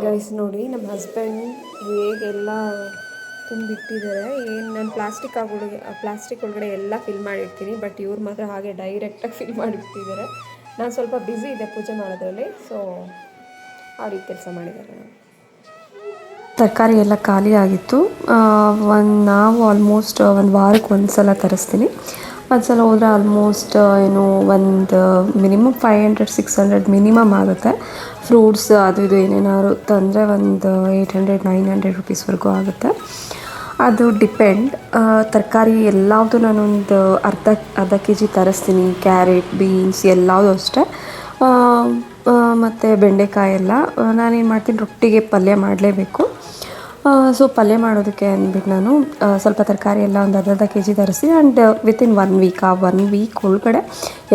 Guys ನೋಡಿ ನಮ್ಮ husband ಹೇಗೆಲ್ಲ ತುಂಬಿಟ್ಟಿದ್ದಾರೆ. ಏನು ನಾನು ಪ್ಲಾಸ್ಟಿಕ್ ಒಳಗಡೆ ಎಲ್ಲ ಫಿಲ್ ಮಾಡಿರ್ತೀನಿ, ಬಟ್ ಇವ್ರು ಮಾತ್ರ ಹಾಗೆ ಡೈರೆಕ್ಟಾಗಿ ಫಿಲ್ ಮಾಡಿರ್ತಿದ್ದಾರೆ. ನಾನು ಸ್ವಲ್ಪ ಬ್ಯುಸಿ ಇದೆ ಪೂಜೆ ಮಾಡೋದ್ರಲ್ಲಿ, ಸೊ ಅವ್ರಿಗೆ ಕೆಲಸ ಮಾಡಿದ್ದಾರೆ. ತರಕಾರಿ ಎಲ್ಲ ಖಾಲಿ ಆಗಿತ್ತು. ನಾವು ಆಲ್ಮೋಸ್ಟ್ ಒಂದು ವಾರಕ್ಕೆ ಒಂದು ಸಲ ತರಿಸ್ತೀನಿ. ಒಂದು ಸಲ ಹೋದರೆ ಆಲ್ಮೋಸ್ಟ್ ಏನು ಒಂದು ಮಿನಿಮಮ್ 500-600 ಮಿನಿಮಮ್ ಆಗುತ್ತೆ. ಫ್ರೂಟ್ಸ್ ಅದು ಇದು ಏನೇನಾದ್ರು ತಂದರೆ ಒಂದು 800-900 ರುಪೀಸ್ವರೆಗೂ ಆಗುತ್ತೆ. ಅದು ಡಿಪೆಂಡ್. ತರಕಾರಿ ಎಲ್ಲವುದು ನಾನೊಂದು ಅರ್ಧ ಕೆ ಜಿ ತರಿಸ್ತೀನಿ. ಕ್ಯಾರೆಟ್, ಬೀನ್ಸ್ ಎಲ್ಲವೂ ಅಷ್ಟೇ. ಮತ್ತು ಬೆಂಡೆಕಾಯಿ ಎಲ್ಲ ನಾನೇನು ಮಾಡ್ತೀನಿ, ರೊಟ್ಟಿಗೆ ಪಲ್ಯ ಮಾಡಲೇಬೇಕು. ಸೊ ಪಲ್ಯ ಮಾಡೋದಕ್ಕೆ ಅಂದ್ಬಿಟ್ಟು ನಾನು ಸ್ವಲ್ಪ ತರಕಾರಿ ಎಲ್ಲ ಒಂದು ಅರ್ಧ ಕೆ ಜಿ ತರಿಸಿ. ಆ್ಯಂಡ್ ವಿತಿನ್ 1 ವೀಕ್ ಒಳಗಡೆ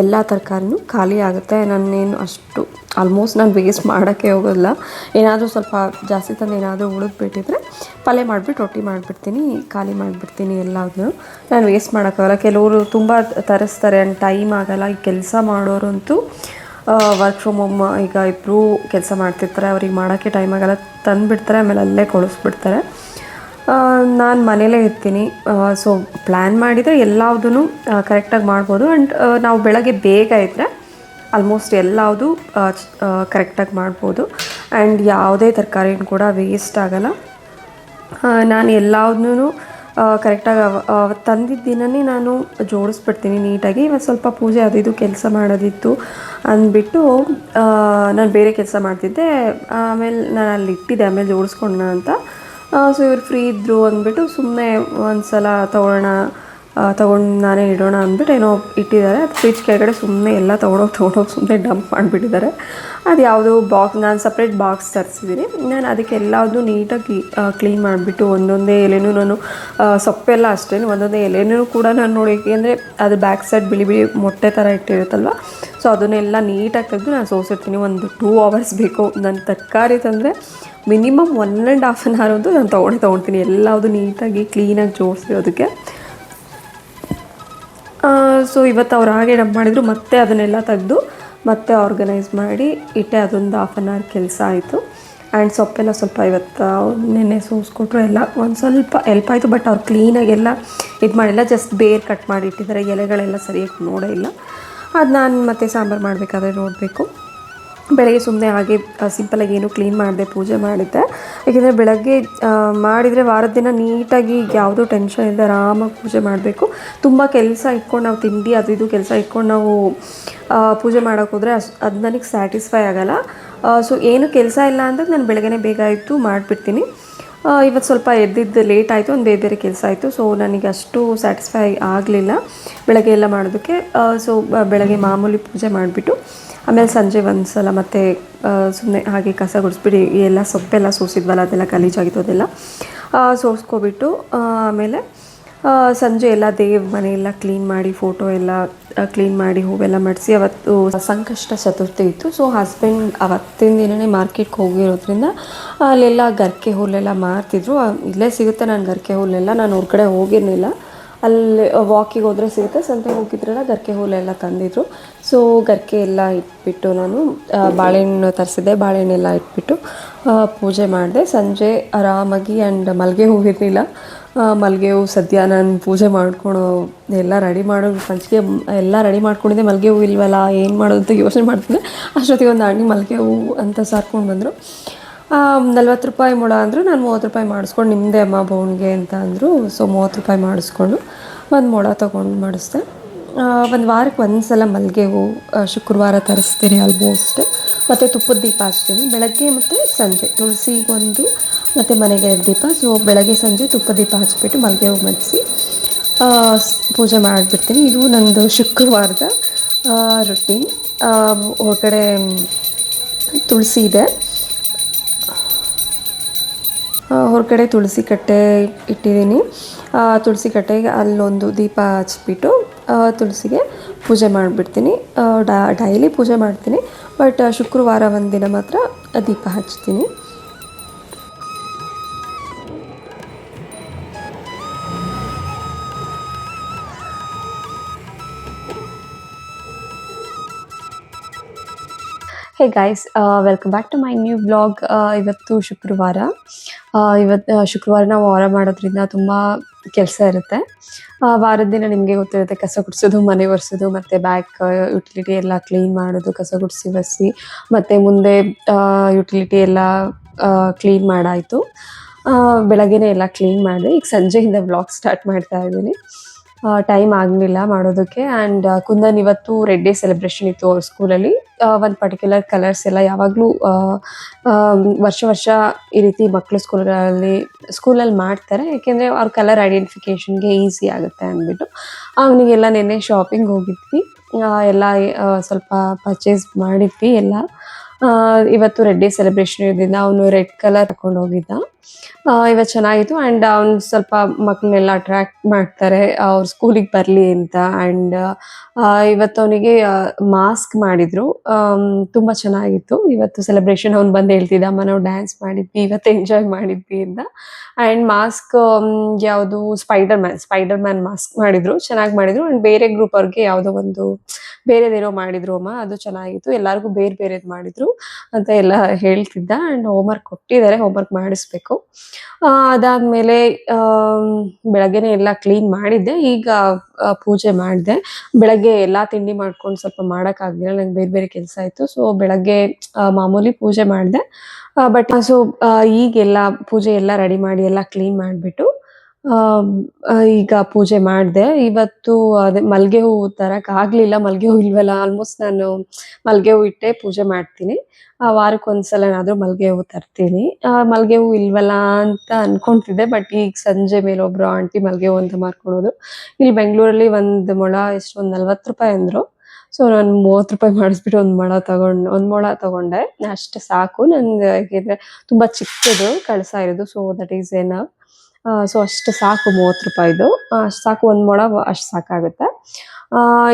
ಎಲ್ಲ ತರಕಾರಿನೂ ಖಾಲಿ ಆಗುತ್ತೆ. ನಾನೇನು ಅಷ್ಟು ಆಲ್ಮೋಸ್ಟ್ ನಾನು ವೇಸ್ಟ್ ಮಾಡೋಕ್ಕೆ ಹೋಗೋಲ್ಲ. ಏನಾದರೂ ಸ್ವಲ್ಪ ಜಾಸ್ತಿ ತಂದು ಏನಾದರೂ ಉಳಿದ್ಬಿಟ್ಟಿದ್ರೆ ಪಲ್ಯ ಮಾಡಿಬಿಟ್ಟು ರೊಟ್ಟಿ ಮಾಡಿಬಿಡ್ತೀನಿ, ಖಾಲಿ ಮಾಡಿಬಿಡ್ತೀನಿ. ಎಲ್ಲದನ್ನೂ ನಾನು ವೇಸ್ಟ್ ಮಾಡೋಕ್ಕಾಗಲ್ಲ. ಕೆಲವರು ತುಂಬ ತರಿಸ್ತಾರೆ ಆ್ಯಂಡ್ ಟೈಮ್ ಆಗೋಲ್ಲ. ಈ ಕೆಲಸ ಮಾಡೋರಂತೂ ವರ್ಕ್ ಫ್ರಮ್ ಹೋಮ್ ಈಗ ಇಬ್ಬರು ಕೆಲಸ ಮಾಡ್ತಿರ್ತಾರೆ, ಅವ್ರಿಗೆ ಮಾಡೋಕ್ಕೆ ಟೈಮ್ ಆಗೋಲ್ಲ, ತಂದುಬಿಡ್ತಾರೆ, ಆಮೇಲೆ ಅಲ್ಲೇ ಕೊಳಿಸ್ಬಿಡ್ತಾರೆ. ನಾನು ಮನೇಲೇ ಇರ್ತೀನಿ. ಸೊ ಪ್ಲ್ಯಾನ್ ಮಾಡಿದರೆ ಎಲ್ಲದೂ ಕರೆಕ್ಟಾಗಿ ಮಾಡ್ಬೋದು. ಆ್ಯಂಡ್ ನಾವು ಬೆಳಗ್ಗೆ ಬೇಗ ಇದ್ದರೆ ಆಲ್ಮೋಸ್ಟ್ ಎಲ್ಲವುದು ಕರೆಕ್ಟಾಗಿ ಮಾಡ್ಬೋದು. ಆ್ಯಂಡ್ ಯಾವುದೇ ತರಕಾರಿನೂ ಕೂಡ ವೇಸ್ಟ್ ಆಗೋಲ್ಲ. ನಾನು ಎಲ್ಲದನ್ನೂ ಕರೆಕ್ಟಾಗಿ ತಂದಿದ್ದ ದಿನವೇ ನಾನು ಜೋಡಿಸ್ಬಿಡ್ತೀನಿ ನೀಟಾಗಿ. ಇವತ್ತು ಸ್ವಲ್ಪ ಪೂಜೆ ಅದು ಇದು ಕೆಲಸ ಮಾಡೋದಿತ್ತು ಅಂದ್ಬಿಟ್ಟು ನಾನು ಬೇರೆ ಕೆಲಸ ಮಾಡ್ತಿದ್ದೆ. ಆಮೇಲೆ ನಾನು ಅಲ್ಲಿ ಇಟ್ಟಿದ್ದೆ, ಆಮೇಲೆ ಜೋಡಿಸ್ಕೊಳ್ಳೋಣ ಅಂತ. ಸೊ ಇವ್ರು ಫ್ರೀ ಇದ್ದರು ಅಂದ್ಬಿಟ್ಟು ಸುಮ್ಮನೆ ಒಂದು ಸಲ ತೊಗೊಂಡು ನಾನೇ ಇಡೋಣ ಅಂದ್ಬಿಟ್ಟು ಏನೋ ಇಟ್ಟಿದ್ದಾರೆ. ಅದು ಫ್ರಿಜ್ ಕೆಳಗಡೆ ಸುಮ್ಮನೆ ಎಲ್ಲ ತೊಗೊಂಡೋಗಿ ಸುಮ್ಮನೆ ಡಂಪ್ ಮಾಡಿಬಿಟ್ಟಿದ್ದಾರೆ. ಅದು ಯಾವುದೋ ಬಾಕ್ಸ್, ನಾನು ಸಪ್ರೇಟ್ ಬಾಕ್ಸ್ ತರಿಸಿದ್ದೀನಿ. ನಾನು ಅದಕ್ಕೆ ಎಲ್ಲದನ್ನೂ ನೀಟಾಗಿ ಕ್ಲೀನ್ ಮಾಡಿಬಿಟ್ಟು ಒಂದೊಂದೇ ಎಲೆನೂ ನಾನು ಸೊಪ್ಪೆಲ್ಲ ಅಷ್ಟೇ ಒಂದೊಂದೇ ಎಲೆನೂ ಕೂಡ ನಾನು ನೋಡಿ, ಅಂದರೆ ಅದು ಬ್ಯಾಕ್ ಸೈಡ್ ಬಿಳಿ ಬಿಳಿ ಮೊಟ್ಟೆ ಥರ ಇಟ್ಟಿರುತ್ತಲ್ವ, ಸೊ ಅದನ್ನೆಲ್ಲ ನೀಟಾಗಿ ತೆಗೆದು ನಾನು ಸೋಸಿರ್ತೀನಿ. ಒಂದು 2 hours ಬೇಕು. ನನ್ನ ತರಕಾರಿ ತಂದರೆ ಮಿನಿಮಮ್ 1.5 hour ಅಂತೂ ನಾನು ತೊಗೊಳ್ತೀನಿ ಎಲ್ಲವುದು ನೀಟಾಗಿ ಕ್ಲೀನಾಗಿ ಜೋಡಿಸಿರೋದಕ್ಕೆ. ಸೊ ಇವತ್ತು ಅವ್ರು ಹಾಗೆ ಡಂಪ್ ಮಾಡಿದರು. ಮತ್ತೆ ಅದನ್ನೆಲ್ಲ ತೆಗೆದು ಮತ್ತೆ ಆರ್ಗನೈಸ್ ಮಾಡಿ ಇಟ್ಟೆ. ಅದೊಂದು 1/2 hour ಕೆಲಸ ಆಯಿತು. ಆ್ಯಂಡ್ ಸೊಪ್ಪೆಲ್ಲ ಸ್ವಲ್ಪ ಇವತ್ತು ನೆನ್ನೆ ಸೋಸ್ಕೊಟ್ರು, ಎಲ್ಲ ಒಂದು ಸ್ವಲ್ಪ ಹೆಲ್ಪ್ ಆಯಿತು. ಬಟ್ ಅವ್ರು ಕ್ಲೀನಾಗೆಲ್ಲ ಇದು ಮಾಡಿಲ್ಲ, ಜಸ್ಟ್ ಬೇರ್ ಕಟ್ ಮಾಡಿ ಇಟ್ಟಿದ್ದಾರೆ. ಎಲೆಗಳೆಲ್ಲ ಸರಿಯಾಗಿ ನೋಡೇ ಇಲ್ಲ. ಅದು ನಾನು ಮತ್ತೆ ಸಾಂಬಾರು ಮಾಡಬೇಕಾದ್ರೆ ನೋಡಬೇಕು. ಬೆಳಗ್ಗೆ ಸುಮ್ಮನೆ ಹಾಗೆ ಸಿಂಪಲಾಗಿ ಏನು ಕ್ಲೀನ್ ಮಾಡಿದೆ, ಪೂಜೆ ಮಾಡಿದ್ದೆ. ಏಕೆಂದರೆ ಬೆಳಗ್ಗೆ ಮಾಡಿದರೆ ವಾರದ ದಿನ ನೀಟಾಗಿ ಯಾವುದೂ ಟೆನ್ಷನ್ ಇಲ್ಲದೆ ಆರಾಮಾಗಿ ಪೂಜೆ ಮಾಡಬೇಕು. ತುಂಬ ಕೆಲಸ ಇಟ್ಕೊಂಡು ನಾವು ತಿಂಡಿ ಅದು ಇದು ಕೆಲಸ ಇಟ್ಕೊಂಡು ನಾವು ಪೂಜೆ ಮಾಡೋಕ್ಕೆ ಹೋದರೆ ಅದು ನನಗೆ ಸ್ಯಾಟಿಸ್ಫೈ ಆಗೋಲ್ಲ. ಸೊ ಏನು ಕೆಲಸ ಇಲ್ಲ ಅಂದರೆ ನಾನು ಬೆಳಗ್ಗೆ ಬೇಗ ಇದ್ದು ಮಾಡಿಬಿಡ್ತೀನಿ. ಇವತ್ತು ಸ್ವಲ್ಪ ಎದ್ದಿದ್ದು ಲೇಟ್ ಆಯಿತು, ಒಂದು ಬೇರೆ ಕೆಲಸ ಆಯಿತು. ಸೊ ನನಗೆ ಅಷ್ಟು ಸ್ಯಾಟಿಸ್ಫೈ ಆಗಲಿಲ್ಲ ಬೆಳಗ್ಗೆ ಎಲ್ಲ ಮಾಡೋದಕ್ಕೆ. ಸೊ ಬೆಳಗ್ಗೆ ಮಾಮೂಲಿ ಪೂಜೆ ಮಾಡಿಬಿಟ್ಟು ಆಮೇಲೆ ಸಂಜೆ ಒಂದು ಸಲ ಮತ್ತೆ ಸುಮ್ಮನೆ ಹಾಗೆ ಕಸ ಗುಡಿಸ್ಬಿಟ್ಟು ಎಲ್ಲ ಸೊಪ್ಪೆಲ್ಲ ಸೋಸಿದ್ವಲ್ಲ ಅದೆಲ್ಲ ಗಲೀಜಾಗಿತ್ತು, ಅದೆಲ್ಲ ಸೋಸ್ಕೊಬಿಟ್ಟು ಆಮೇಲೆ ಸಂಜೆ ಎಲ್ಲ ದೇವ್ರ ಮನೆಯೆಲ್ಲ ಕ್ಲೀನ್ ಮಾಡಿ, ಫೋಟೋ ಎಲ್ಲ ಕ್ಲೀನ್ ಮಾಡಿ, ಹೂವೆಲ್ಲ ಮಾಡಿಸಿ. ಅವತ್ತು ಸಂಕಷ್ಟ ಚತುರ್ಥಿ ಇತ್ತು. ಸೊ ಹಸ್ಬೆಂಡ್ ಅವತ್ತಿನ ದಿನವೇ ಮಾರ್ಕೆಟ್ಗೆ ಹೋಗಿರೋದ್ರಿಂದ ಅಲ್ಲೆಲ್ಲ ಗರಿಕೆ ಹುಲ್ಲೆಲ್ಲ ಮಾರ್ತಿದ್ರು. ಇಲ್ಲೇ ಸಿಗುತ್ತೆ. ನಾನು ಗರಿಕೆ ಹುಲ್ಲೆಲ್ಲ ನಾನು ಹೊರಗಡೆ ಹೋಗಿರಲಿಲ್ಲ, ಅಲ್ಲಿ ವಾಕಿಗೆ ಹೋದರೆ ಸಿಗುತ್ತೆ. ಸಂತೆಗೆ ಹೋಗಿದ್ರೆಲ್ಲ ಗರಿಕೆ ಹುಲ್ಲೆಲ್ಲ ತಂದಿದ್ರು. ಸೊ ಗರಿಕೆ ಎಲ್ಲ ಇಟ್ಬಿಟ್ಟು ನಾನು ಬಾಳೆಹಣ್ಣು ತರಿಸಿದ್ದೆ, ಬಾಳೆಹಣ್ಣೆಲ್ಲ ಇಟ್ಬಿಟ್ಟು ಪೂಜೆ ಮಾಡಿದೆ. ಸಂಜೆ ಆರಾಮಾಗಿ. ಆ್ಯಂಡ್ ಮಲ್ಲಿಗೆ ಹೂವು ಇರಲಿಲ್ಲ. ಮಲ್ಲಿಗೆ ಹೂವು ಸದ್ಯ ನಾನು ಪೂಜೆ ಮಾಡ್ಕೊಂಡು ಎಲ್ಲ ರೆಡಿ ಮಾಡೋ ಪಂಚಿಗೆ ಎಲ್ಲ ರೆಡಿ ಮಾಡ್ಕೊಂಡಿದ್ದೆ. ಮಲ್ಲಿಗೆ ಹೂವು ಇಲ್ವಲ್ಲ, ಏನು ಮಾಡೋದು ಅಂತ ಯೋಚನೆ ಮಾಡ್ತಿದ್ದೆ. ಅಷ್ಟೊತ್ತಿಗೆ ಒಂದು ಆಂಟಿ ಮಲ್ಲಿಗೆ ಹೂವು ಅಂತ ಸಾರ್ಕೊಂಡು ಬಂದರು. 40 ರೂಪಾಯಿ ಮೊಳ ಅಂದರು. ನಾನು 30 ರೂಪಾಯಿ ಮಾಡಿಸ್ಕೊಂಡು, ನಿಮ್ಮದೇ ಅಮ್ಮ ಬೌನ್ಗೆ ಅಂತ ಅಂದರು. ಸೊ 30 ರೂಪಾಯಿ ಮಾಡಿಸ್ಕೊಂಡು ಒಂದು ಮೊಳ ತೊಗೊಂಡು ಮಾಡಿಸ್ದೆ. ಒಂದು ವಾರಕ್ಕೆ ಒಂದು ಸಲ ಮಲ್ಲಿಗೆ ಹೂವು ಶುಕ್ರವಾರ ತರಿಸ್ತೀನಿ ಆಲ್ಮೋಸ್ಟ್. ಮತ್ತು ತುಪ್ಪದ ದೀಪ ಹಚ್ತೀನಿ ಬೆಳಗ್ಗೆ ಮತ್ತು ಸಂಜೆ. ತುಳಸಿಗೊಂದು ಮತ್ತು ಮನೆಗೆ 2 ದೀಪ. ಸೊ ಬೆಳಗ್ಗೆ ಸಂಜೆ ತುಪ್ಪದ ದೀಪ ಹಚ್ಬಿಟ್ಟು ಮಲ್ಲಿಗೆ ಹೂವು ಮಡಿಸಿ ಪೂಜೆ ಮಾಡಿಬಿಡ್ತೀನಿ. ಇದು ನನ್ನದು ಶುಕ್ರವಾರದ ರೊಟೀನ್. ಹೊರಗಡೆ ತುಳಸಿ ಇದೆ, ಹೊರಗಡೆ ತುಳಸಿ ಕಟ್ಟೆ ಇಟ್ಟಿದ್ದೀನಿ. ತುಳಸಿ ಕಟ್ಟೆಗೆ ಅಲ್ಲೊಂದು ದೀಪ ಹಚ್ಬಿಟ್ಟು ತುಳಸಿಗೆ ಪೂಜೆ ಮಾಡಿಬಿಡ್ತೀನಿ. ಡೈಲಿ ಪೂಜೆ ಮಾಡ್ತೀನಿ, ಬಟ್ ಶುಕ್ರವಾರ ಒಂದಿನ ಮಾತ್ರ ದೀಪ ಹಚ್ತೀನಿ. Hey guys, welcome back to my new blog. ಇವತ್ತು ಶುಕ್ರವಾರ. ಇವತ್ತು ಶುಕ್ರವಾರ ನಾವು ವಾರ ಮಾಡೋದ್ರಿಂದ ತುಂಬ ಕೆಲಸ ಇರುತ್ತೆ. ವಾರದ ದಿನ ನಿಮಗೆ ಗೊತ್ತಿರುತ್ತೆ, ಕಸ ಗುಡಿಸೋದು, ಮನೆ ಒರೆಸೋದು, ಮತ್ತು ಬ್ಯಾಗ್ ಯುಟಿಲಿಟಿ ಎಲ್ಲ ಕ್ಲೀನ್ ಮಾಡೋದು, ಕಸ ಗುಡಿಸಿ ಒರೆಸಿ, ಮತ್ತು ಮುಂದೆ ಯುಟಿಲಿಟಿ ಎಲ್ಲ ಕ್ಲೀನ್ ಮಾಡಾಯಿತು. ಬೆಳಗ್ಗೆನೇ ಎಲ್ಲ ಕ್ಲೀನ್ ಮಾಡಿದೆ. ಈಗ ಸಂಜೆಯಿಂದ ಬ್ಲಾಗ್ ಸ್ಟಾರ್ಟ್ ಮಾಡ್ತಾ ಇದ್ದೀನಿ. ಟೈಮ್ ಆಗಲಿಲ್ಲ ಮಾಡೋದಕ್ಕೆ. ಆ್ಯಂಡ್ ಕುಂದನ್ ಇವತ್ತು ರೆಡ್ ಡೇ ಸೆಲೆಬ್ರೇಷನ್ ಇತ್ತು ಅವ್ರ ಸ್ಕೂಲಲ್ಲಿ. ಒಂದು ಪರ್ಟಿಕ್ಯುಲರ್ ಕಲರ್ಸ್ ಎಲ್ಲ ಯಾವಾಗಲೂ ವರ್ಷ ಈ ರೀತಿ ಮಕ್ಕಳು ಸ್ಕೂಲಲ್ಲಿ ಮಾಡ್ತಾರೆ, ಯಾಕೆಂದರೆ ಅವ್ರ ಕಲರ್ ಐಡೆಂಟಿಫಿಕೇಷನ್ಗೆ ಈಸಿ ಆಗುತ್ತೆ ಅಂದ್ಬಿಟ್ಟು. ಅವನಿಗೆಲ್ಲ ನೆನ್ನೆ ಶಾಪಿಂಗ್ ಹೋಗಿದ್ವಿ, ಎಲ್ಲ ಸ್ವಲ್ಪ ಪರ್ಚೇಸ್ ಮಾಡಿದ್ವಿ ಎಲ್ಲ. ಇವತ್ತು ರೆಡ್ ಡೇ ಸೆಲೆಬ್ರೇಷನ್ ಇರೋದ್ರಿಂದ ಅವನು ರೆಡ್ ಕಲರ್ ತಗೊಂಡು ಹೋಗಿದ್ದ. ಇವತ್ತು ಚೆನ್ನಾಗಿತ್ತು. ಆ್ಯಂಡ್ ಅವ್ನು ಸ್ವಲ್ಪ ಮಕ್ಕಳನ್ನೆಲ್ಲ ಅಟ್ರ್ಯಾಕ್ಟ್ ಮಾಡ್ತಾರೆ ಅವ್ರ ಸ್ಕೂಲಿಗೆ ಬರಲಿ ಅಂತ. ಆ್ಯಂಡ್ ಇವತ್ತು ಅವನಿಗೆ ಮಾಸ್ಕ್ ಮಾಡಿದರು, ತುಂಬ ಚೆನ್ನಾಗಿತ್ತು. ಇವತ್ತು ಸೆಲೆಬ್ರೇಷನ್ ಅವ್ನು ಬಂದು ಹೇಳ್ತಿದ್ದ, ಅಮ್ಮ ನಾವು ಡ್ಯಾನ್ಸ್ ಮಾಡಿದ್ವಿ, ಇವತ್ತು ಎಂಜಾಯ್ ಮಾಡಿದ್ವಿ ಅಂತ. ಆ್ಯಂಡ್ ಮಾಸ್ಕ್ ಯಾವುದು ಸ್ಪೈಡರ್ ಮ್ಯಾನ್ ಮಾಸ್ಕ್ ಮಾಡಿದರು, ಚೆನ್ನಾಗಿ ಮಾಡಿದರು. ಆ್ಯಂಡ್ ಬೇರೆ ಗ್ರೂಪ್ ಅವ್ರಿಗೆ ಯಾವುದೋ ಒಂದು ಬೇರೆದೇನೋ ಮಾಡಿದ್ರು ಅಮ್ಮ, ಅದು ಚೆನ್ನಾಗಿತ್ತು. ಎಲ್ಲರಿಗೂ ಬೇರೆ ಬೇರೆದು ಮಾಡಿದ್ರು ಅಂತ ಎಲ್ಲ ಹೇಳ್ತಿದ್ದ. ಆ್ಯಂಡ್ ಹೋಮ್ವರ್ಕ್ ಕೊಟ್ಟಿದ್ದಾರೆ, ಹೋಮ್ವರ್ಕ್ ಮಾಡಿಸ್ಬೇಕು. ಅದಾದಮೇಲೆ ಬೆಳಗ್ಗೆನೇ ಎಲ್ಲ ಕ್ಲೀನ್ ಮಾಡಿದ್ದೆ. ಈಗ ಪೂಜೆ ಮಾಡಿದೆ. ಬೆಳಗ್ಗೆ ಎಲ್ಲ ತಿಂಡಿ ಮಾಡ್ಕೊಂಡು ಸ್ವಲ್ಪ ಮಾಡೋಕ್ಕಾಗಲಿಲ್ಲ, ನಂಗೆ ಬೇರೆ ಬೇರೆ ಕೆಲಸ ಇತ್ತು. ಸೊ ಬೆಳಗ್ಗೆ ಮಾಮೂಲಿ ಪೂಜೆ ಮಾಡಿದೆ. ಬಟ್ ಈಗೆಲ್ಲ ಪೂಜೆ ಎಲ್ಲ ರೆಡಿ ಮಾಡಿ ಎಲ್ಲ ಕ್ಲೀನ್ ಮಾಡಿಬಿಟ್ಟು ಈಗ ಪೂಜೆ ಮಾಡಿದೆ. ಇವತ್ತು ಅದೇ ಮಲ್ಲಿಗೆ ಹೂವು ತರೋಕ್ಕಾಗಲಿಲ್ಲ, ಮಲ್ಲಿಗೆ ಹೂವು ಇಲ್ವಲ್ಲ. ಆಲ್ಮೋಸ್ಟ್ ನಾನು ಮಲ್ಲಿಗೆ ಹೂವು ಇಟ್ಟೇ ಪೂಜೆ ಮಾಡ್ತೀನಿ. ವಾರಕ್ಕೊಂದ್ಸಲನಾದರೂ ಮಲ್ಲಿಗೆ ಹೂವು ತರ್ತೀನಿ. ಮಲ್ಲಿಗೆ ಹೂವು ಇಲ್ವಲ್ಲ ಅಂತ ಅಂದ್ಕೊಳ್ತಿದ್ದೆ. ಬಟ್ ಈಗ ಸಂಜೆ ಮೇಲೆ ಒಬ್ಬರು ಆಂಟಿ ಮಲ್ಲಿಗೆ ಹೂವು ಅಂತ ಮಾರ್ಕೊಳೋದು. ಇಲ್ಲಿ ಬೆಂಗಳೂರಲ್ಲಿ ಒಂದು ಮೊಳ ಎಷ್ಟು, ಒಂದು 40 ರೂಪಾಯಿ ಅಂದರು. ಸೊ ನಾನು 30 ರೂಪಾಯಿ ಮಾಡಿಸ್ಬಿಟ್ಟು ಒಂದು ಮೊಳ ತೊಗೊಂಡೆ. ಅಷ್ಟು ಸಾಕು ನನಗೆ, ಯಾಕೆಂದರೆ ತುಂಬ ಚಿಕ್ಕದು ಕಳಸ ಇರೋದು. So that is enough. So ಅಷ್ಟು ಸಾಕು, 30 ರೂಪಾಯಿದು ಅಷ್ಟು ಸಾಕು. ಒಂದು ಮೊಳ ಅಷ್ಟು ಸಾಕಾಗುತ್ತೆ.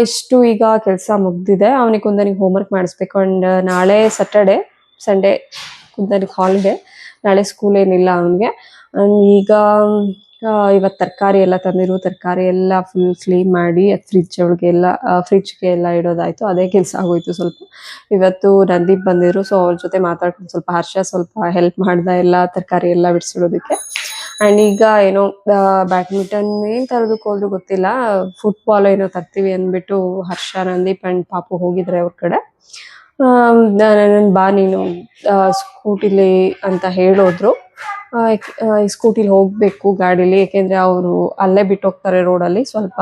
ಇಷ್ಟು ಈಗ ಕೆಲಸ ಮುಗ್ದಿದೆ. ಅವನಿಗೆ ಕುಂದನಿಗೆ ಹೋಮ್ವರ್ಕ್ ಮಾಡಿಸ್ಬೇಕು. ಆ್ಯಂಡ್ ನಾಳೆ ಸಂಡೇ ಕುಂದನಿಗೆ ಹಾಲಿಡೇ, ನಾಳೆ ಸ್ಕೂಲ್ ಏನಿಲ್ಲ ಅವನಿಗೆ. ಆ್ಯಂಡ್ ಈಗ ಇವತ್ತು ತರಕಾರಿ ಎಲ್ಲ ತಂದಿರು, ತರಕಾರಿ ಎಲ್ಲ ಫುಲ್ ಕ್ಲೀನ್ ಮಾಡಿ ಫ್ರಿಜ್ಗೆ ಎಲ್ಲ ಇಡೋದಾಯಿತು. ಅದೇ ಕೆಲಸ ಆಗೋಯ್ತು ಸ್ವಲ್ಪ. ಇವತ್ತು ನಂದೀಪ್ ಬಂದಿದ್ರು, ಸೊ ಅವ್ರ ಜೊತೆ ಮಾತಾಡ್ಕೊಂಡು ಸ್ವಲ್ಪ ಹರ್ಷ ಸ್ವಲ್ಪ ಹೆಲ್ಪ್ ಮಾಡ್ದೆ ಎಲ್ಲ ತರಕಾರಿ ಎಲ್ಲ ಬಿಡಿಸಿಡೋದಕ್ಕೆ. ಆ್ಯಂಡ್ ಈಗ ಏನೋ ಬ್ಯಾಡ್ಮಿಂಟನ್ ಏನು ತರೋದಕ್ಕೆ ಹೋದ್ರು ಗೊತ್ತಿಲ್ಲ, ಫುಟ್ಬಾಲ್ ಏನೋ ತರ್ತೀವಿ ಅಂದ್ಬಿಟ್ಟು ಹರ್ಷ, ನಂದೀಪ್ ಆ್ಯಂಡ್ ಪಾಪು ಹೋಗಿದ್ರೆ ಅವ್ರ ಕಡೆ. ಬಾ ನೀನು ಸ್ಕೂಟಿಲಿ ಅಂತ ಹೇಳೋದ್ರು. ಸ್ಕೂಟಿಲಿ ಹೋಗಬೇಕು ಗಾಡೀಲಿ, ಏಕೆಂದರೆ ಅವರು ಅಲ್ಲೇ ಬಿಟ್ಟು ಹೋಗ್ತಾರೆ ರೋಡಲ್ಲಿ. ಸ್ವಲ್ಪ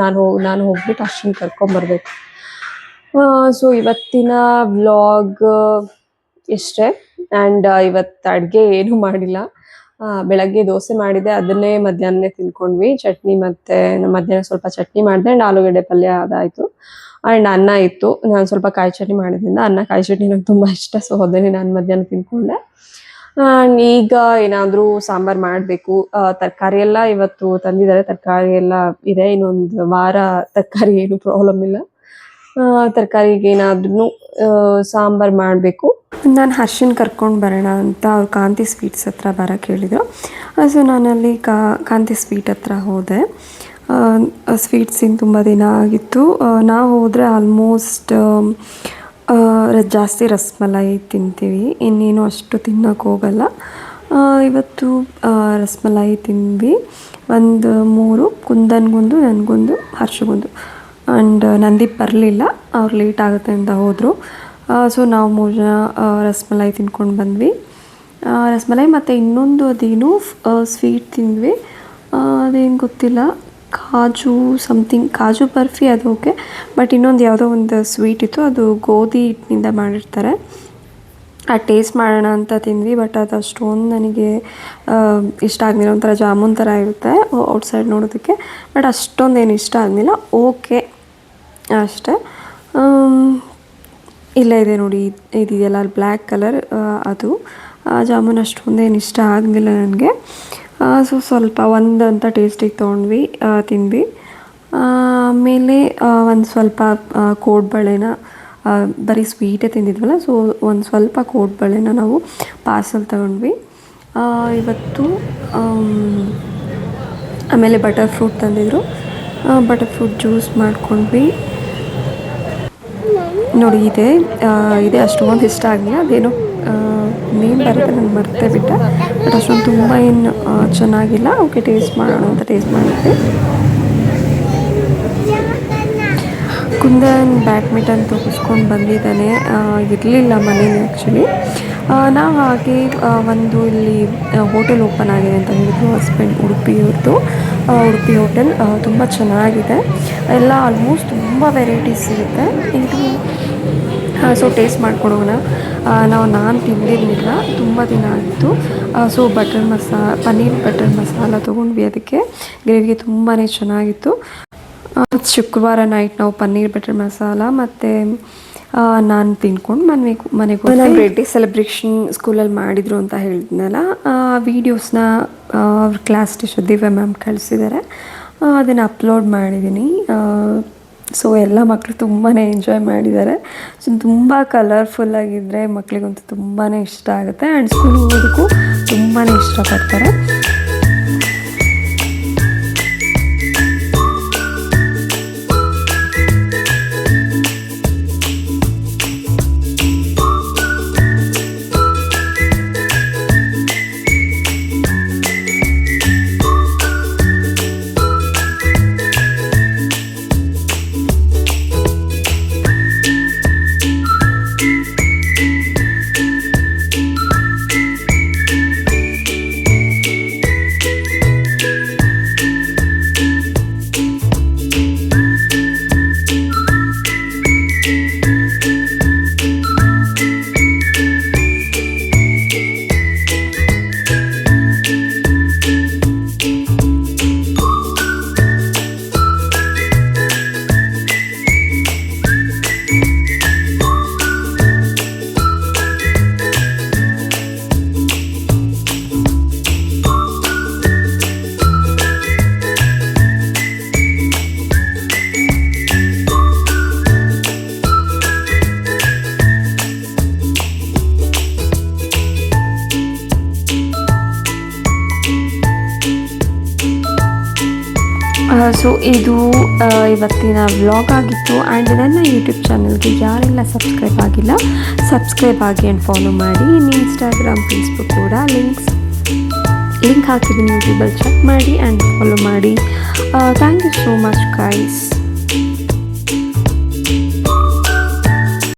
ನಾನು ಹೋಗ್ಬಿಟ್ಟು ಹರ್ಷನ್ ಕರ್ಕೊಂಬರ್ಬೇಕು. ಸೊ ಇವತ್ತಿನ ವ್ಲಾಗ್ ಇಷ್ಟೇ. ಆ್ಯಂಡ್ ಇವತ್ತು ಅಡುಗೆ ಏನೂ ಮಾಡಿಲ್ಲ. ಬೆಳಗ್ಗೆ ದೋಸೆ ಮಾಡಿದೆ, ಅದನ್ನೇ ಮಧ್ಯಾಹ್ನ ತಿನ್ಕೊಂಡ್ವಿ. ಚಟ್ನಿ ಮತ್ತು ಮಧ್ಯಾಹ್ನ ಸ್ವಲ್ಪ ಚಟ್ನಿ ಮಾಡಿದೆ. ಆ್ಯಂಡ್ ಆಲೂಗಡ್ಡೆ ಪಲ್ಯ ಅದಾಯಿತು. ಆ್ಯಂಡ್ ಅನ್ನ ಇತ್ತು, ನಾನು ಸ್ವಲ್ಪ ಕಾಯಿ ಚಟ್ನಿ ಮಾಡೋದ್ರಿಂದ ಕಾಯಿ ಚಟ್ನಿ ನಂಗೆ ತುಂಬ ಇಷ್ಟ. ಸೊ ಅದನ್ನೇ ನಾನು ಮಧ್ಯಾಹ್ನ ತಿನ್ಕೊಂಡೆ. ಈಗ ಏನಾದರೂ ಸಾಂಬಾರು ಮಾಡಬೇಕು. ತರಕಾರಿ ಎಲ್ಲ ಇವತ್ತು ತಂದಿದ್ದಾರೆ, ತರಕಾರಿ ಎಲ್ಲ ಇದೆ. ಇನ್ನೊಂದು ವಾರ ತರಕಾರಿ ಏನು ಪ್ರಾಬ್ಲಮ್ ಇಲ್ಲ. ತರಕಾರಿಗೆ ಏನಾದ್ರೂ ಸಾಂಬಾರು ಮಾಡಬೇಕು. ನಾನು ಹರ್ಷನ್ ಕರ್ಕೊಂಡು ಬರೋಣ ಅಂತ ಅವ್ರು ಕಾಂತಿ ಸ್ವೀಟ್ಸ್ ಹತ್ರ ಬರೋಕ್ಕೆ ಹೇಳಿದರು. ಸೊ ನಾನಲ್ಲಿ ಕಾಂತಿ ಸ್ವೀಟ್ ಹತ್ರ ಹೋದೆ. ಸ್ವೀಟ್ಸಿನ ತುಂಬ ದಿನ ಆಗಿತ್ತು. ನಾವು ಹೋದರೆ ಆಲ್ಮೋಸ್ಟ್ ಜಾಸ್ತಿ ರಸ್ಮಲಾಯಿ ತಿಂತೀವಿ, ಇನ್ನೇನು ಅಷ್ಟು ತಿನ್ನೋಕೆ ಹೋಗಲ್ಲ. ಇವತ್ತು ರಸ್ಮಲಾಯಿ ತಿಂದ್ವಿ. ಒಂದು 3, ಕುಂದನ್ಗೊಂದು, ನನಗೊಂದು, ಹರ್ಷಗೊಂದು. ಆ್ಯಂಡ್ ನಂದೀಪ್ ಬರಲಿಲ್ಲ, ಅವ್ರು ಲೇಟ್ ಆಗುತ್ತೆ ಅಂತ ಹೋದರು. ಸೊ ನಾವು 3 ಜನ ರಸ್ಮಲಾಯಿ ತಿನ್ಕೊಂಡು ಬಂದ್ವಿ. ರಸ್ಮಲಾಯಿ ಮತ್ತು ಇನ್ನೊಂದು ಅದೇನು ಸ್ವೀಟ್ ತಿಂದ್ವಿ, ಅದೇನು ಗೊತ್ತಿಲ್ಲ, ಕಾಜು ಬರ್ಫಿ, ಅದು ಓಕೆ. ಬಟ್ ಇನ್ನೊಂದು ಯಾವುದೋ ಒಂದು ಸ್ವೀಟ್ ಇತ್ತು, ಅದು ಗೋಧಿ ಹಿಟ್ಟಿನಿಂದ ಮಾಡಿರ್ತಾರೆ. ಆ ಟೇಸ್ಟ್ ಮಾಡೋಣ ಅಂತ ತಿಂದ್ವಿ. ಬಟ್ ಅದು ಅಷ್ಟೊಂದು ನನಗೆ ಇಷ್ಟ ಆಗಲಿಲ್ಲ. ಒಂಥರ ಜಾಮೂನ್ ಥರ ಇರುತ್ತೆ ಔಟ್ಸೈಡ್ ನೋಡೋದಕ್ಕೆ, ಬಟ್ ಅಷ್ಟೊಂದೇನು ಇಷ್ಟ ಆಗಲಿಲ್ಲ. ಓಕೆ ಅಷ್ಟೇ. ಇಲ್ಲ ಇದೆ ನೋಡಿ, ಇದೆಯಲ್ಲ ಬ್ಲ್ಯಾಕ್ ಕಲರ್, ಅದು ಜಾಮೂನ್ ಅಷ್ಟೊಂದೇನು ಇಷ್ಟ ಆಗಲಿಲ್ಲ ನನಗೆ. ಸೊ ಸ್ವಲ್ಪ ಒಂದು ಅಂತ ಟೇಸ್ಟಿಗೆ ತೊಗೊಂಡ್ವಿ, ತಿಂದ್ವಿ. ಆಮೇಲೆ ಒಂದು ಸ್ವಲ್ಪ ಕೋಡ್ಬಳೆನ, ಬರೀ ಸ್ವೀಟೇ ತಿಂದಿದ್ವಲ್ಲ, ಸೊ ಒಂದು ಸ್ವಲ್ಪ ಕೋಡ್ಬಳೆನ ನಾವು ಪಾರ್ಸಲ್ ತಗೊಂಡ್ವಿ ಇವತ್ತು. ಆಮೇಲೆ ಬಟರ್ ಫ್ರೂಟ್ ತಂದಿದ್ರು, ಬಟರ್ ಫ್ರೂಟ್ ಜ್ಯೂಸ್ ಮಾಡ್ಕೊಂಡ್ವಿ. ನೋಡಿ ಇದೆ ಅಷ್ಟೊಂದು ಇಷ್ಟ ಆಗಲಿಲ್ಲ. ಅದೇನೋ ನೇಮ್ ಬರುತ್ತೆ, ನಾನು ಮರ್ತೇ ಬಿಟ್ಟೆ. ಬಟ್ ಅಷ್ಟೊಂದು ತುಂಬ ಏನು ಚೆನ್ನಾಗಿಲ್ಲ. ಓಕೆ, ಟೇಸ್ಟ್ ಮಾಡೋಣ ಅಂತ ಟೇಸ್ಟ್ ಮಾಡಿದ್ವಿ. ಕುಂದನ್ ಬ್ಯಾಡ್ಮಿಂಟನ್ ತೆಗೆಸ್ಕೊಂಡು ಬಂದಿದ್ದಾನೆ. ಇರಲಿಲ್ಲ ಮನೇಲಿ ಆ್ಯಕ್ಚುಲಿ. ನಾವು ಹಾಗೆ ಒಂದು ಇಲ್ಲಿ ಹೋಟೆಲ್ ಓಪನ್ ಆಗಿದೆ ಅಂತ ಹೇಳಿದ್ರು ಹಸ್ಬೆಂಡ್, ಉಡುಪಿಯವ್ರದ್ದು. ಉಡುಪಿ ಹೋಟೆಲ್ ತುಂಬ ಚೆನ್ನಾಗಿದೆ. ಎಲ್ಲ ಆಲ್ಮೋಸ್ಟ್ ತುಂಬ ವೆರೈಟೀಸ್ ಸಿಗುತ್ತೆ. ಇದು ಸೊ ಟೇಸ್ಟ್ ಮಾಡ್ಕೊಡೋಣ. ನಾನು ತಿಂದಿರಲಿಲ್ಲ, ತುಂಬ ದಿನ ಆಗಿತ್ತು. ಸೊ ಪನ್ನೀರ್ ಬಟರ್ ಮಸಾಲ ತೊಗೊಂಡ್ವಿ. ಅದಕ್ಕೆ ಗ್ರೇವಿಗೆ ತುಂಬಾ ಚೆನ್ನಾಗಿತ್ತು. ಶುಕ್ರವಾರ ನೈಟ್ ನಾವು ಪನ್ನೀರ್ ಬಟರ್ ಮಸಾಲ ಮತ್ತು ನಾನು ತಿನ್ಕೊಂಡು ಮನೆಗೆ ನಾನು ಬರ್ಡೇ ಸೆಲೆಬ್ರೇಷನ್ ಸ್ಕೂಲಲ್ಲಿ ಮಾಡಿದರು ಅಂತ ಹೇಳಿದ್ನಲ್ಲ, ವೀಡಿಯೋಸ್ನ ಅವ್ರ ಕ್ಲಾಸ್ ಟೀಚರ್ ದಿವ್ಯಾ ಮ್ಯಾಮ್ ಕಳಿಸಿದ್ದಾರೆ. ಅದನ್ನು ಅಪ್ಲೋಡ್ ಮಾಡಿದ್ದೀನಿ. ಸೊ ಎಲ್ಲ ಮಕ್ಕಳು ತುಂಬಾ ಎಂಜಾಯ್ ಮಾಡಿದ್ದಾರೆ. ಸೊ ತುಂಬ ಕಲರ್ಫುಲ್ಲಾಗಿದ್ದರೆ ಮಕ್ಕಳಿಗಂತೂ ತುಂಬಾ ಇಷ್ಟ ಆಗುತ್ತೆ. ಆ್ಯಂಡ್ ಸ್ಕೂಲಿಗೆ ಹೋಗೋದಕ್ಕೂ ತುಂಬಾ ಇಷ್ಟಪಡ್ತಾರೆ. ಸೊ ಇದು ಇವತ್ತಿನ ವ್ಲಾಗ್ ಆಗಿತ್ತು. ಆ್ಯಂಡ್ ನನ್ನ ಯೂಟ್ಯೂಬ್ ಚಾನಲ್ಗೆ ಯಾರೆಲ್ಲ ಸಬ್ಸ್ಕ್ರೈಬ್ ಆಗಿಲ್ಲ, ಸಬ್ಸ್ಕ್ರೈಬ್ ಆಗಿ ಆ್ಯಂಡ್ ಫಾಲೋ ಮಾಡಿ. ಇನ್ನು ಇನ್ಸ್ಟಾಗ್ರಾಮ್, ಫೇಸ್ಬುಕ್ ಕೂಡ ಲಿಂಕ್ ಹಾಕಿದ್ದೀನಿ, ಯೂಟ್ಯೂಬಲ್ಲಿ ಚೆಕ್ ಮಾಡಿ ಆ್ಯಂಡ್ ಫಾಲೋ ಮಾಡಿ. Thank you so much guys.